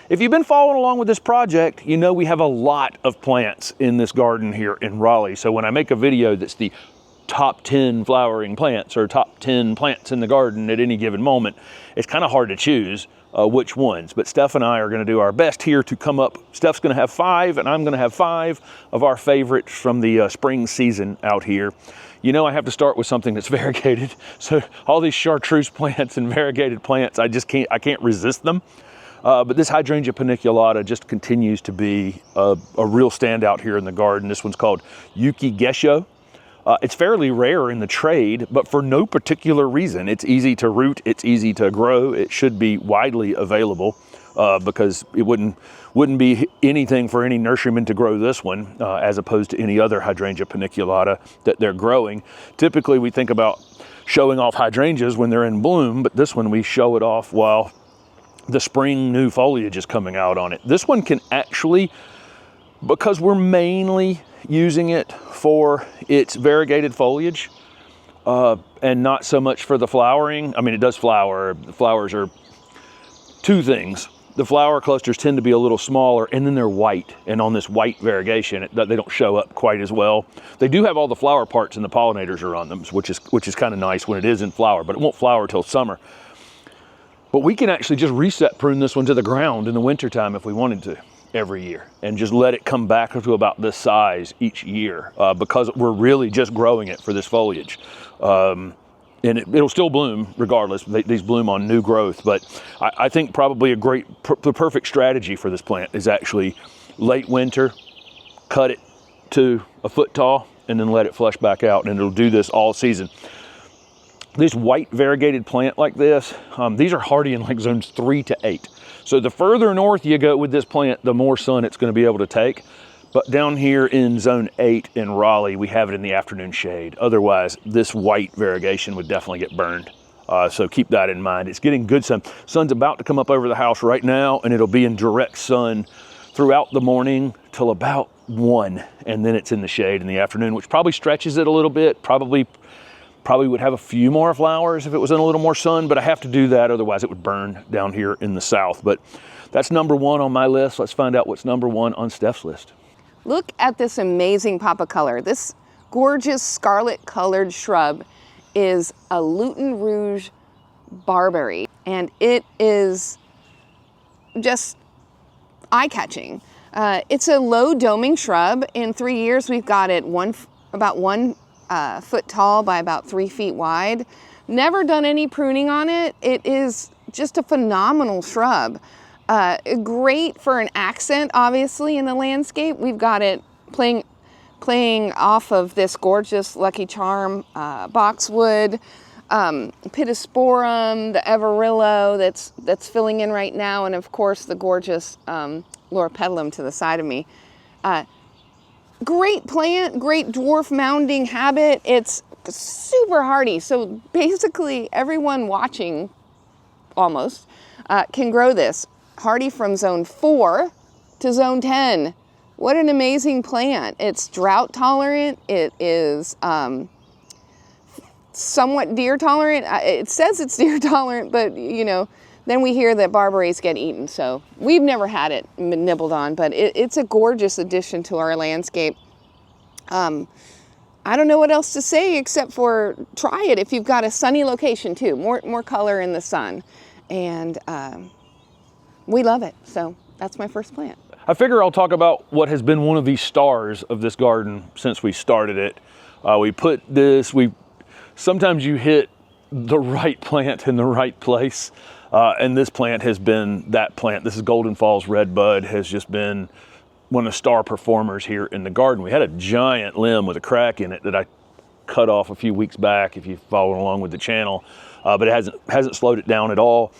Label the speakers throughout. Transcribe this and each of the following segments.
Speaker 1: If you've been following along with this project, you know we have a lot of plants in this garden here in Raleigh. So when I make a video that's the top 10 flowering plants or top 10 plants in the garden at any given moment, it's kind of hard to choose which ones. But Steph and I are going to do our best here to come up. Steph's going to have 5 and I'm going to have 5 of our favorites from the spring season out here. You know I have to start with something that's variegated. So all these chartreuse plants and variegated plants, I can't resist them. But this hydrangea paniculata just continues to be a real standout here in the garden. This one's called Yuki Gesho. It's fairly rare in the trade, but for no particular reason. It's easy to root, it's easy to grow. It should be widely available because it wouldn't be anything for any nurseryman to grow this one as opposed to any other hydrangea paniculata that they're growing. Typically we think about showing off hydrangeas when they're in bloom, but this one we show it off while the spring new foliage is coming out on it. This one can actually, because we're mainly using it for its variegated foliage and not so much for the flowering. I mean, it does flower. The flowers are 2 things. The flower clusters tend to be a little smaller and then they're white. And on this white variegation, they don't show up quite as well. They do have all the flower parts and the pollinators are on them, which is kind of nice when it is in flower, but it won't flower till summer. But we can actually just reset prune this one to the ground in the wintertime if we wanted to every year and just let it come back to about this size each year because we're really just growing it for this foliage. And it'll still bloom regardless. These bloom on new growth, but I think probably the perfect strategy for this plant is actually late winter, cut it to a foot tall and then let it flush back out, and it'll do this all season. This white variegated plant like this, these are hardy in like zones 3 to 8. So the further north you go with this plant, the more sun it's going to be able to take. But down here in zone 8 in Raleigh, we have it in the afternoon shade. Otherwise, this white variegation would definitely get burned. So keep that in mind. It's getting good sun. Sun's about to come up over the house right now, and it'll be in direct sun throughout the morning till about 1. And then it's in the shade in the afternoon, which probably stretches it a little bit. Probably would have a few more flowers if it was in a little more sun, but I have to do that, otherwise it would burn down here in the south. But that's number 1 on my list. Let's find out what's number 1 on Steph's list.
Speaker 2: Look at this amazing pop of color. This gorgeous scarlet colored shrub is a Luton Rouge Barberry, and it is just eye-catching. It's a low doming shrub. In 3 years, we've got it about 1 foot tall by about 3 feet wide. Never done any pruning on it. It is just a phenomenal shrub. Great for an accent, obviously, in the landscape. We've got it playing off of this gorgeous Lucky Charm boxwood, Pittosporum, the Everillo that's filling in right now, and of course the gorgeous Loropetalum to the side of me. Great plant, great dwarf mounding habit. It's super hardy. So basically everyone watching almost can grow this. Hardy from zone 4 to zone 10. What an amazing plant. It's drought tolerant. It is somewhat deer tolerant. It says it's deer tolerant, but you know, then we hear that barberries get eaten. So we've never had it nibbled on, but it's a gorgeous addition to our landscape. I don't know what else to say except for try it if you've got a sunny location too. More color in the sun. And we love it. So that's my first plant.
Speaker 1: I figure I'll talk about what has been one of the stars of this garden since we started it. Sometimes you hit the right plant in the right place. And this plant has been that plant. This is Golden Falls Redbud, has just been one of the star performers here in the garden. We had a giant limb with a crack in it that I cut off a few weeks back, if you follow along with the channel, but it hasn't slowed it down at all.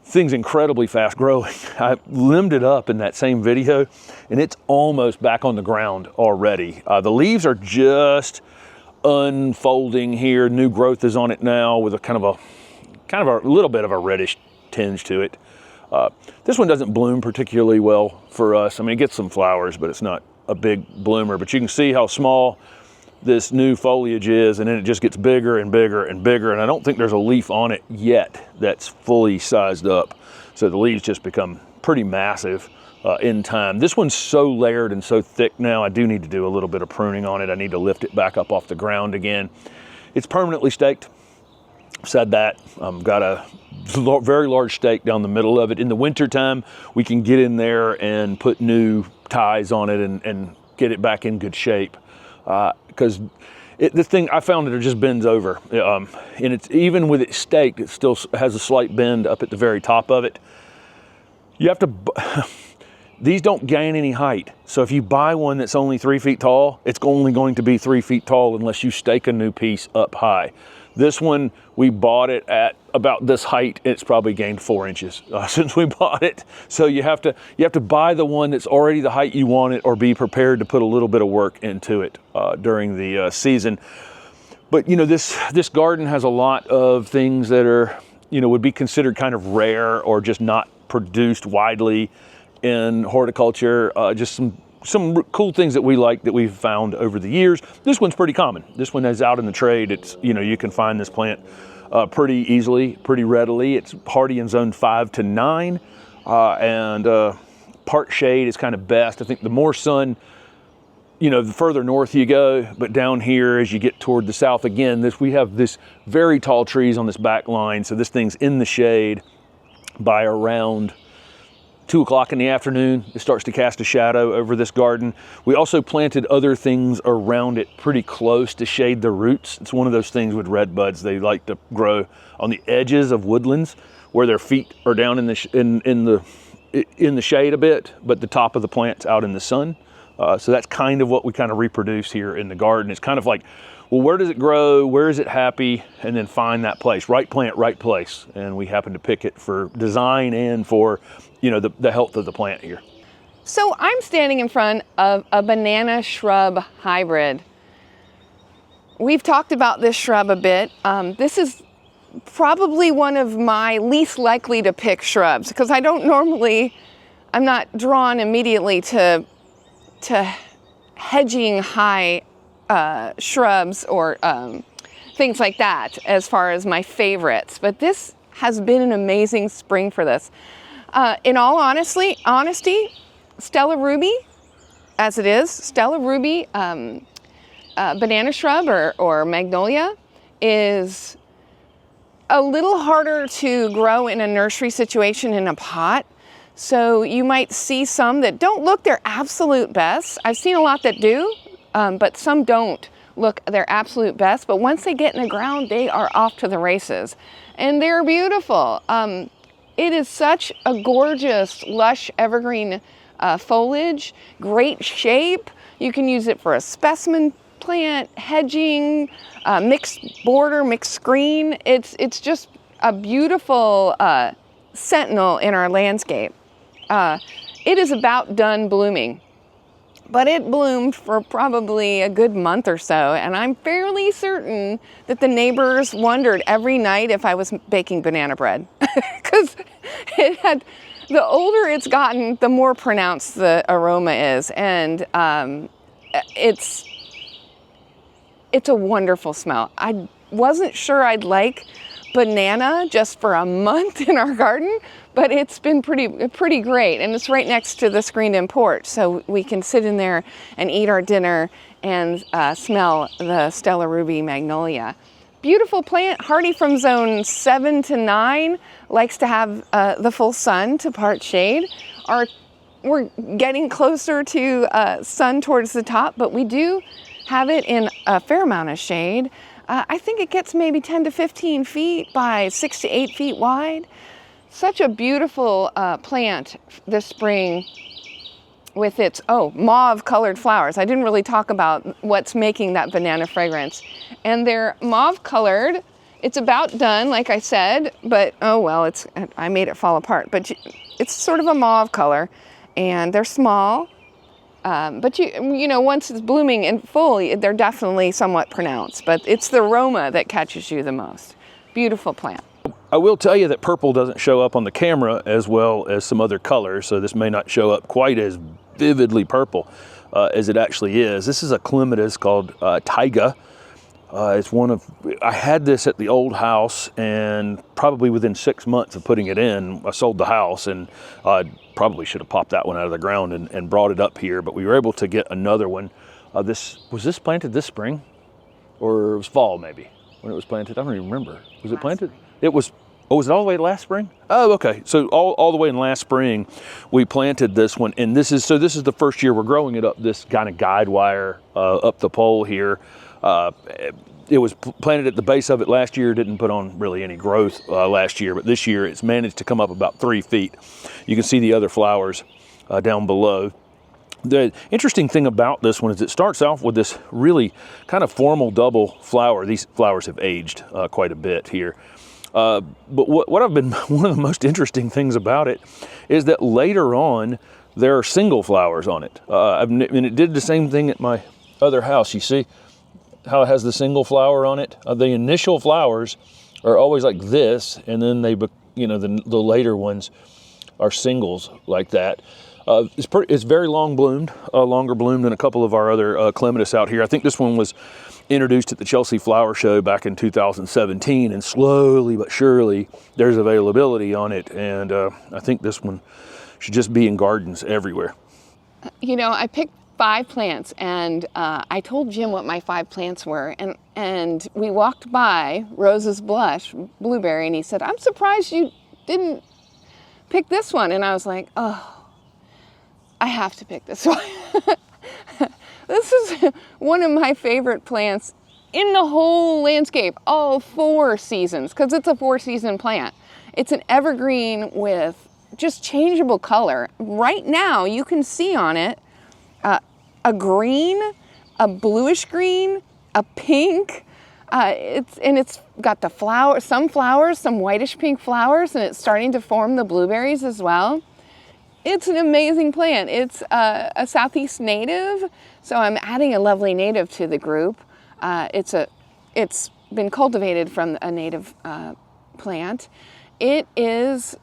Speaker 1: Thing's incredibly fast growing. I limbed it up in that same video and it's almost back on the ground already. The leaves are just unfolding here. New growth is on it now with a kind of a little bit of a reddish tinge to it. This one doesn't bloom particularly well for us. I mean, it gets some flowers, but it's not a big bloomer. But you can see how small this new foliage is, and then it just gets bigger and bigger and bigger. And I don't think there's a leaf on it yet that's fully sized up. So the leaves just become pretty massive in time. This one's so layered and so thick now, I do need to do a little bit of pruning on it. I need to lift it back up off the ground again. It's permanently staked. Said that. Got a very large stake down the middle of it. In the winter time, we can get in there and put new ties on it and get it back in good shape. Because this thing, I found that it just bends over. And it's, even with it staked, it still has a slight bend up at the very top of it. You have to, these don't gain any height. So if you buy one that's only 3 feet tall, it's only going to be 3 feet tall unless you stake a new piece up high. This one, we bought it at about this height. It's probably gained 4 inches since we bought it. So you have to buy the one that's already the height you want it, or be prepared to put a little bit of work into it during the season. But you know, this garden has a lot of things that are, you know, would be considered kind of rare or just not produced widely in horticulture. Just some cool things that we like that we've found over the years. This one's pretty common. This one is out in the trade. It's, you know, you can find this plant pretty easily, pretty readily. It's hardy in zone 5 to 9, and part shade is kind of best. I think the more sun, you know, the further north you go, but down here as you get toward the south again, we have this very tall trees on this back line, so this thing's in the shade by around 2 o'clock in the afternoon. It starts to cast a shadow over this garden. We also planted other things around it pretty close to shade the roots. It's one of those things with redbuds. They like to grow on the edges of woodlands where their feet are down in the shade a bit, but the top of the plant's out in the sun. So that's kind of what we kind of reproduce here in the garden. It's kind of like, well, where does it grow? Where is it happy? And then find that place, right plant, right place. And we happen to pick it for design and for, you know, the health of the plant here.
Speaker 2: So I'm standing in front of a banana shrub hybrid. We've talked about this shrub a bit. This is probably one of my least likely to pick shrubs, because I don't normally, I'm not drawn immediately to hedging high shrubs or things like that as far as my favorites. But this has been an amazing spring for this. In all honesty, Stella Ruby, as it is, Stella Ruby banana shrub or Magnolia is a little harder to grow in a nursery situation in a pot. So you might see some that don't look their absolute best. I've seen a lot that do, but some don't look their absolute best. But once they get in the ground, they are off to the races. And they're beautiful. It is such a gorgeous, lush, evergreen foliage, great shape. You can use it for a specimen plant, hedging, mixed border, mixed screen. It's just a beautiful sentinel in our landscape. It is about done blooming, but it bloomed for probably a good month or so, and I'm fairly certain that the neighbors wondered every night if I was baking banana bread, because it had, the older it's gotten, the more pronounced the aroma is, and it's a wonderful smell. I wasn't sure I'd like banana just for a month in our garden, but it's been pretty great. And it's right next to the screened-in porch, so we can sit in there and eat our dinner and smell the Stella Ruby Magnolia. Beautiful plant, hardy from zone 7 to 9, likes to have the full sun to part shade. We're getting closer to sun towards the top, but we do have it in a fair amount of shade. I think it gets maybe 10 to 15 feet by 6 to 8 feet wide. Such a beautiful plant this spring with its, mauve colored flowers. I didn't really talk about what's making that banana fragrance. And they're mauve colored. It's about done, like I said, but I made it fall apart. But it's sort of a mauve color, and they're small. But you know, once it's blooming in full, they're definitely somewhat pronounced, but it's the aroma that catches you the most. Beautiful plant.
Speaker 1: I will tell you that purple doesn't show up on the camera as well as some other colors, so this may not show up quite as vividly purple as it actually is. This is a clematis called Tygera. It's one of, I had this at the old house, and probably within 6 months of putting it in, I sold the house, and I probably should have popped that one out of the ground and brought it up here, but we were able to get another one. Was this planted this spring? Or it was fall maybe when it was planted? I don't even remember. Was it planted? It was, oh, was it all the way last spring? Oh, okay. So all the way in last spring, we planted this one, and this is the first year we're growing it up this kind of guide wire up the pole here. It was planted at the base of it last year, didn't put on really any growth last year, but this year it's managed to come up about 3 feet. You can see the other flowers down below. The interesting thing about this one is it starts off with this really kind of formal double flower. These flowers have aged quite a bit here. But what I've been, one of the most interesting things about it is that later on, there are single flowers on it. And it did the same thing at my other house. You see how it has the single flower on it? The initial flowers are always like this, and then they, you know, the later ones are singles like that. It's very long bloomed, longer bloomed than a couple of our other clematis out here. I think this one was introduced at the Chelsea Flower Show back in 2017, and slowly but surely there's availability on it, and I think this one should just be in gardens everywhere.
Speaker 2: You know, I picked 5 plants, and I told Jim what my 5 plants were, and we walked by Rose's Blush Blueberry, and he said, "I'm surprised you didn't pick this one." And I was like, oh, I have to pick this one. This is one of my favorite plants in the whole landscape, all 4 seasons, because it's a 4-season plant. It's an evergreen with just changeable color. Right now, you can see on it a green, a bluish green, a pink. It's got the some flowers, some whitish pink flowers, and it's starting to form the blueberries as well. It's an amazing plant. It's a Southeast native, so I'm adding a lovely native to the group. It's been cultivated from a native plant. It is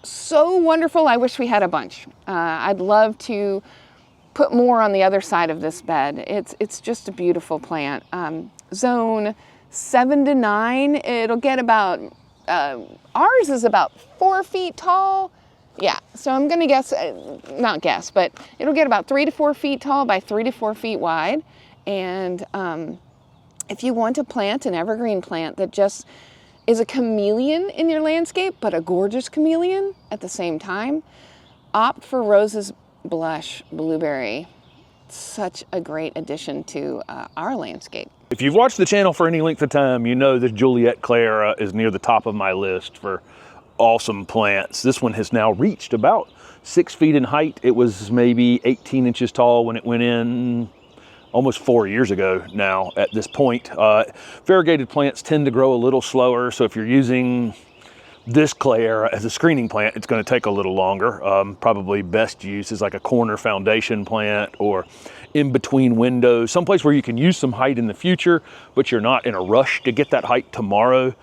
Speaker 2: so wonderful. I wish we had a bunch. I'd love to put more on the other side of this bed. It's just a beautiful plant. Zone 7 to 9, it'll get about, ours is about 4 feet tall. Yeah, so I'm gonna guess, not guess, but it'll get about 3 to 4 feet tall by 3 to 4 feet wide. And if you want to plant an evergreen plant that just is a chameleon in your landscape, but a gorgeous chameleon at the same time, opt for Rose's Blush Blueberry. Such a great addition to our landscape.
Speaker 1: If you've watched the channel for any length of time, you know that Juliet Clara is near the top of my list for awesome plants. This one has now reached about 6 feet in height. It was maybe 18 inches tall when it went in almost 4 years ago now at this point. Variegated plants tend to grow a little slower, so if you're using this Clara as a screening plant, it's going to take a little longer. Probably best use is like a corner foundation plant or in between windows, someplace where you can use some height in the future, but you're not in a rush to get that height tomorrow.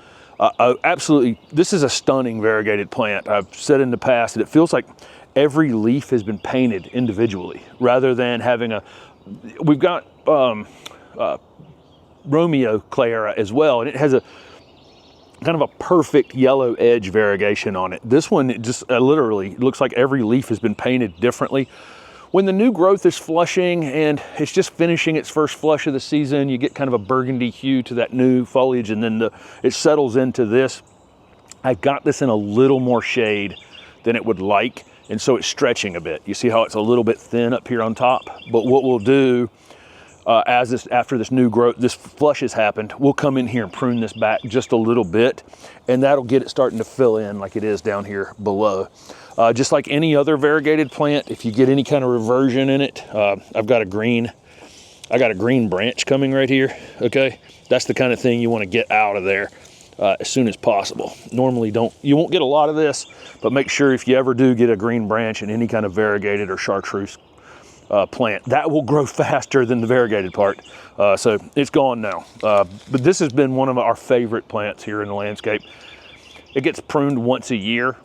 Speaker 1: Absolutely, this is a stunning variegated plant. I've said in the past that it feels like every leaf has been painted individually rather than having we've got Romeo Clara as well, and it has a kind of a perfect yellow edge variegation on it. This one, it just literally looks like every leaf has been painted differently. When the new growth is flushing and it's just finishing its first flush of the season, you get kind of a burgundy hue to that new foliage, and then it settles into this. I've got this in a little more shade than it would like, and so it's stretching a bit. You see how it's a little bit thin up here on top? But what we'll do after this new growth, this flush has happened, we'll come in here and prune this back just a little bit, and that'll get it starting to fill in like it is down here below. Just like any other variegated plant, if you get any kind of reversion in it, I got a green branch coming right here, okay? That's the kind of thing you want to get out of there as soon as possible. Normally you won't get a lot of this, but make sure if you ever do get a green branch in any kind of variegated or chartreuse plant, that will grow faster than the variegated part. So it's gone now. But this has been one of our favorite plants here in the landscape. It gets pruned once a year,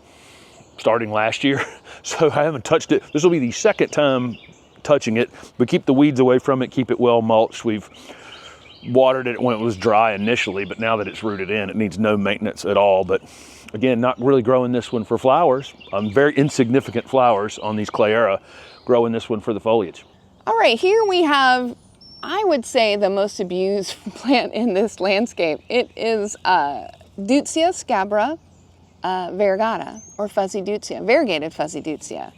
Speaker 1: starting last year. So I haven't touched it. This will be the second time touching it, but keep the weeds away from it, keep it well mulched. We've watered it when it was dry initially, but now that it's rooted in, it needs no maintenance at all. But again, not really growing this one for flowers. Very insignificant flowers on these Clara, growing this one for the foliage.
Speaker 2: All right, here we have, I would say, the most abused plant in this landscape. It is Deutzia scabra variegata, or fuzzy Deutzia, variegated fuzzy Deutzia.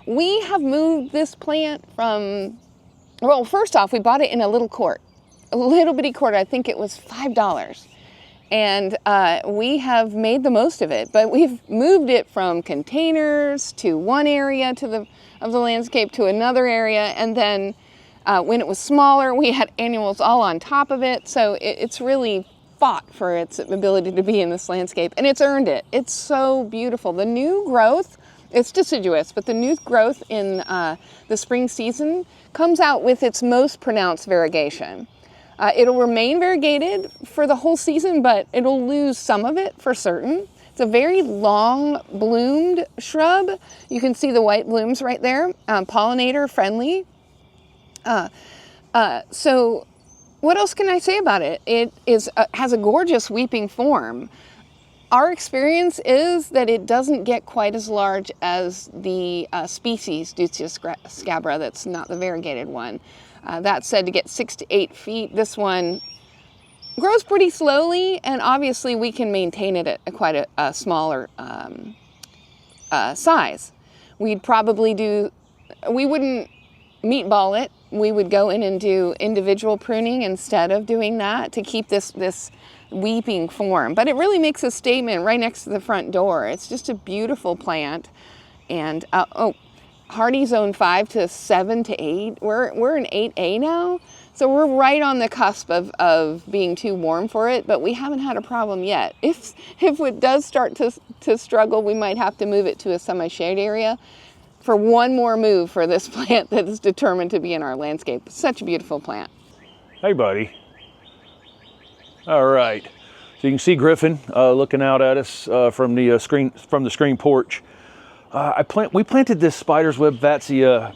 Speaker 2: We have moved this plant from, well, first off, we bought it in a little quart, a little bitty quart. I think it was $5. And we have made the most of it, but we've moved it from containers to one area of the landscape to another area. And then when it was smaller, we had annuals all on top of it. So it's really fought for its ability to be in this landscape, and it's earned it. It's so beautiful. The new growth, it's deciduous, but the new growth in the spring season comes out with its most pronounced variegation. It'll remain variegated for the whole season, but it'll lose some of it for certain. It's a very long bloomed shrub. You can see the white blooms right there, pollinator friendly. So what else can I say about it? It has a gorgeous weeping form. Our experience is that it doesn't get quite as large as the species Deutzia scabra, that's not the variegated one. That said, to get 6 to 8 feet, this one grows pretty slowly, and obviously we can maintain it at quite a smaller size. We wouldn't meatball it. We would go in and do individual pruning instead of doing that to keep this weeping form. But it really makes a statement right next to the front door. It's just a beautiful plant. And hardy zone 5 to 7 to 8. We're in 8A now, so we're right on the cusp of being too warm for it, but we haven't had a problem yet. If it does start to struggle, we might have to move it to a semi-shade area for one more move for this plant that is determined to be in our landscape. Such a beautiful plant.
Speaker 1: Hey, buddy. All right, so you can see Griffin looking out at us from the screen porch. We planted this Spiderweb Fatia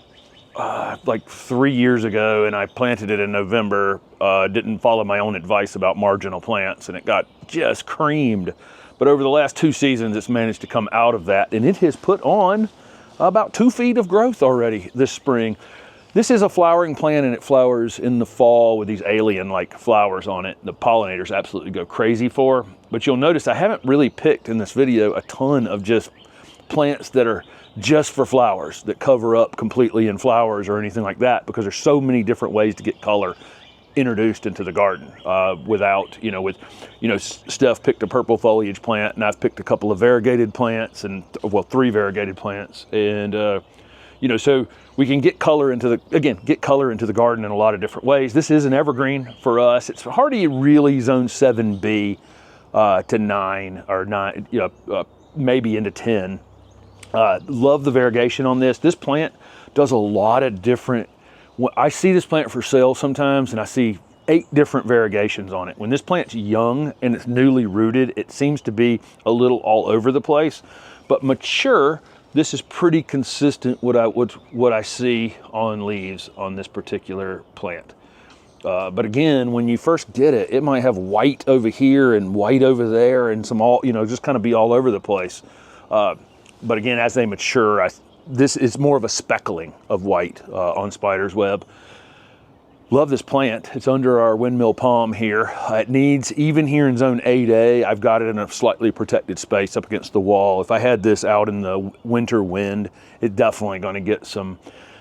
Speaker 1: like 3 years ago, and I planted it in November. Didn't follow my own advice about marginal plants, and it got just creamed. But over the last 2 seasons, it's managed to come out of that, and it has put on about 2 feet of growth already this spring. This is a flowering plant, and it flowers in the fall with these alien-like flowers on it. The pollinators absolutely go crazy for. But you'll notice I haven't really picked in this video a ton of just plants that are just for flowers, that cover up completely in flowers or anything like that, because there's so many different ways to get color introduced into the garden Steph picked a purple foliage plant, and I've picked a couple of variegated plants, and 3 variegated plants, and so we can get color into the garden in a lot of different ways. This is an evergreen for us. It's hardy really zone 7B to 9 or 9, maybe into 10. Love the variegation on this. This plant does a lot of different. I see this plant for sale sometimes, and I see 8 different variegations on it. When this plant's young and it's newly rooted, it seems to be a little all over the place. But mature, this is pretty consistent what I see on leaves on this particular plant. But again, when you first get it, it might have white over here and white over there, and some just kind of be all over the place. But again, as they mature, this is more of a speckling of white on Spider's Web. Love this plant. It's under our windmill palm here. It needs, even here in zone 8A, I've got it in a slightly protected space up against the wall. If I had this out in the winter wind, it's definitely going to get some,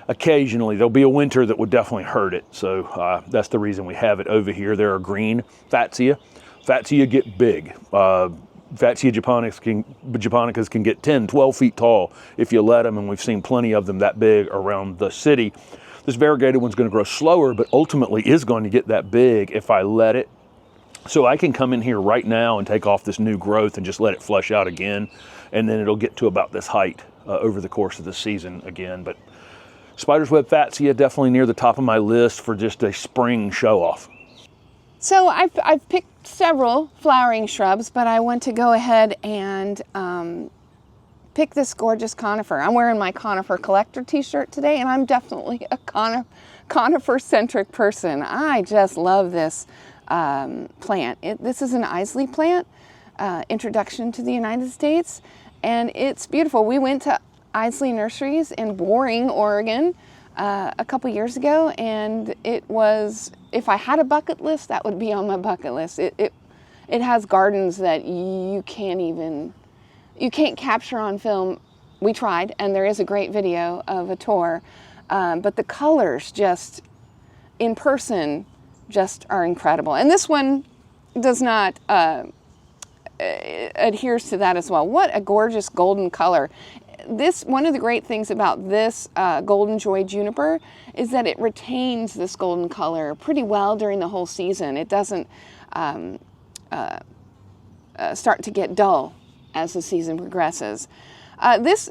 Speaker 1: occasionally, there'll be a winter that would definitely hurt it. So that's the reason we have it over here. There are green Fatia. Fatia get big. Fatia japonicas can get 10, 12 feet tall if you let them, and we've seen plenty of them that big around the city. This variegated one's going to grow slower, but ultimately is going to get that big if I let it. So I can come in here right now and take off this new growth and just let it flush out again, and then it'll get to about this height over the course of the season again. But Spiderweb Fatia definitely near the top of my list for just a spring show-off.
Speaker 2: So I've picked several flowering shrubs, but I want to go ahead and pick this gorgeous conifer. I'm wearing my conifer collector t-shirt today, and I'm definitely a conifer-centric person. I just love this plant. This is an Isley plant, introduction to the United States, and it's beautiful. We went to Isley Nurseries in Boring, Oregon a couple years ago, and it was, if I had a bucket list, that would be on my bucket list. It has gardens that you can't capture on film. We tried, and there is a great video of a tour, but the colors just, in person, just are incredible. And this one does not, adheres to that as well. What a gorgeous golden color. One of the great things about this golden Joy Juniper is that it retains this golden color pretty well during the whole season. It doesn't start to get dull as the season progresses. This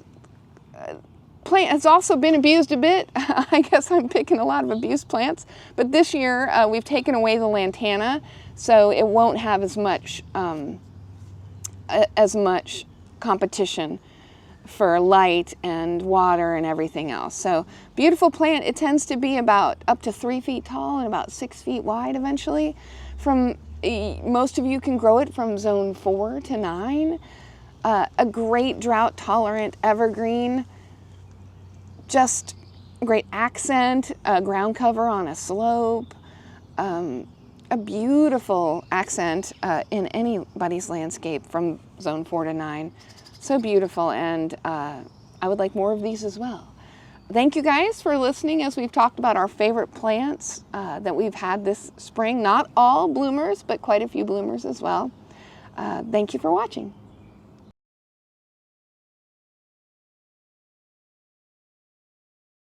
Speaker 2: plant has also been abused a bit. I guess I'm picking a lot of abused plants, but this year we've taken away the lantana, so it won't have as much competition for light and water and everything else. So beautiful plant. It tends to be about up to 3 feet tall and about 6 feet wide eventually. Most of you can grow it from zone 4 to 9. A great drought tolerant evergreen, just great accent, ground cover on a slope, a beautiful accent in anybody's landscape from zone 4 to 9. So beautiful, and I would like more of these as well. Thank you guys for listening as we've talked about our favorite plants that we've had this spring. Not all bloomers, but quite a few bloomers as well. Thank you for watching.